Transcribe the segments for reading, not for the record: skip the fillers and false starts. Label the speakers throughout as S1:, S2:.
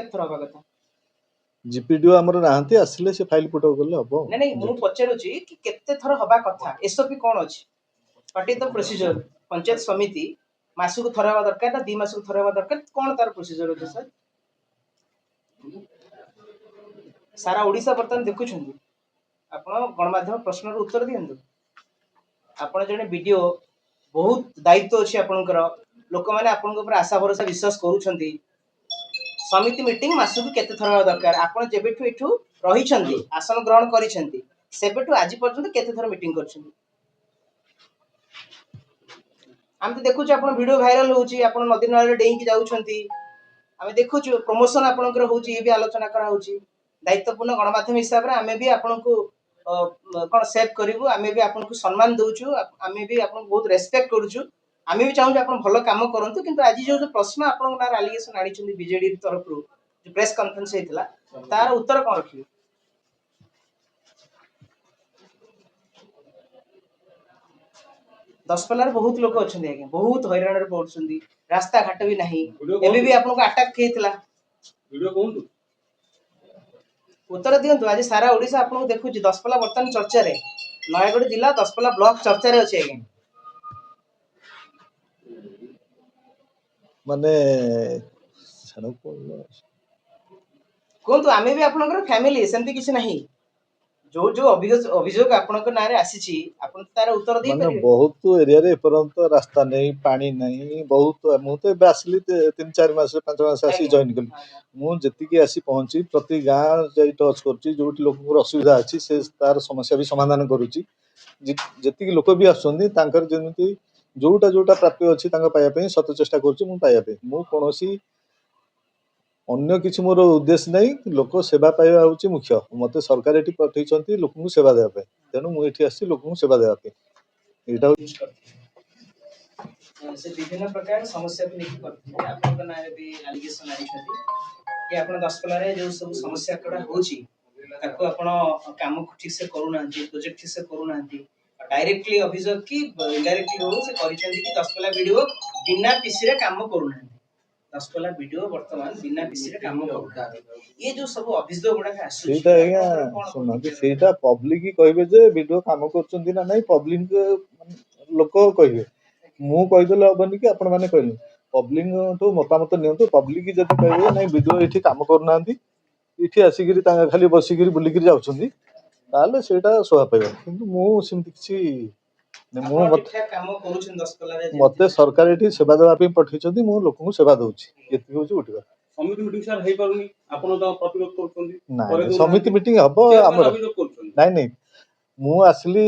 S1: केते थर हबा कथा
S2: जीपीडीओ हमर नाहंती आसिले से फाइल पुट गले हबो
S1: नहीं नहीं मु पचारुची कि केते थर हबा कथा एसओपी कोन अछि what is the procedure panchayat समिति मासुक थर हबा दरकार ना 2 मासुक थर हबा दरकार कोन तार प्रोसीजर अछि सर सारा ओडिसा बर्तन देखु छथि आपण गणमाध्यम प्रश्न रो उत्तर दियंतु आपण जने वीडियो बहुत दायित्व अछि आपनकर लोक माने आपन ऊपर आशा भरोसा विश्वास करू छथि समिति मीटिंग मासुक केते थर हबा दरकार आपण जेबेठु एठु रही छथि आसन ग्रहण करी छथि सेबेठु आज पर्यंत केते थर मीटिंग कर छथि हम तो देखु छी आपण वीडियो वायरल होउची आपण नदी नाले डेई की जाउ छथि हम देखु छी प्रमोशन आपनकर होउची ए भी आलोचना करा होउची दायित्वपूर्ण गणमाध्यम हिसाब रे हमें भी आपनको कोन सेव करिवु हमें भी आपनको सम्मान दोउछु हमें भी आपन बहुत रेस्पेक्ट करूछु हमें भी चाहू आपन भलो काम करंतु किंतु आज जो प्रश्न आपन नार एलिगेशन आनी छथि बीजेडी तरफ रु जो प्रेस कॉन्फ्रेंस हेतला तार उत्तर कोन रखियो 10 पल्लार बहुत लोक अच्छे आज्ञा बहुत हैरान पड़ुंट रास्ता घाट भी नहीं एबे भी आपको अटैक हेतला वीडियो कोन उत्तर दियंतु आज सारा ओडिसा आपको देखु 10 पल्ला वर्तमान चर्चा रे नयगढ़ जिला 10 पल्ला ब्लॉक चर्चा रे अछि आज्ञा
S2: माने
S1: कोंतु आमे भी आपनकर फैमिली सेंती किछ नहीं जो जो अभियोग आपनकर नारे आसीची आपन तार उत्तर दे
S2: माने
S1: परिबे
S2: बहुत एरिया रे परंत रास्ता नहीं पानी नहीं बहुत मु तो एबे आसली 3-4 मास 5 मास आसी जॉइन कली मु जति आसी पहुंची प्रति गां जई टच करची जोटी लोक असुविधा अछि से तार समस्या भी समाधान करूची जति लोक भी आछोंदी तांकर जेमिति जोटा प्राप्य अछि तांका पाया पे सत चेष्टा करची मु पाया पे मु कोनोसी अन्य किछि मोर उद्देश्य नहीं लोक सेवा पाइबा होची मुख्य मते सरकार एठी पठैछंती लोक को सेवा देबा पे तेनु मु एठी आसी लोक को सेवा देबा पे एटा
S1: से विभिन्न प्रकार समस्या को लेकर करते आपन नारे भी एलिगेशन आनी छथि कि आपन 10 पल्ला रे जो सब समस्या कड़ा होची ताको आपन काम को ठीक से करू नांती प्रोजेक्ट ठीक से करू नांती डायरेक्टली अभियोग की इनडायरेक्टली हो से करिसेंती कि 10 पल्ला वीडियो बिना पीसी रे काम करू नांती 10 पल्ला वीडियो वर्तमान बिना पीसी रे काम करू नांती ये जो सब अभियोग गुडा का आसु
S2: सेटा एया सुना सेटा पब्लिक कहबे जे वीडियो काम करचंदी ना नहीं पब्लिक लोक कहबे मु कहिदले हबनी कि आपण माने कहले पब्लिक तो मतामत नियंतु पब्लिक जति कहबे नहीं वीडियो एठी काम करू नांती इठी आसीगिरी ता खाली बसिगिरी बुलिगिरी जाउछंदी ताले सेटा सोहा पाइबा किंतु मु सिमति किछि मु मते सरकार एठी सेवा देबा पे पठैछंदी मु लोक को सेवा दउछि एति होछि उठिबा समिति मीटिंग सर हेई पारुनी आपण तो प्रतिरोध करछंदी नाही समिति मीटिंग हबो हमर नाही नाही मु आसली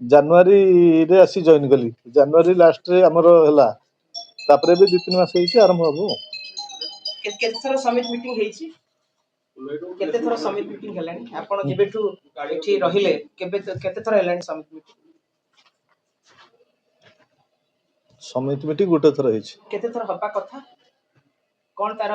S2: जनवरी रे आसी जॉइन कली जनवरी लास्ट रे हमर हला तापरे भी 2-3 मास हेछि आरंभ हबो
S1: केते थरो समिति मीटिंग हेछि केते थरो समिति मीटिंग हेलानी आपण जेबेठु एठी रहिले केते थरो हेलानी समिति
S2: मीटिंग गोटे थरो हेछि
S1: केते थरो हबा कथा कोन तार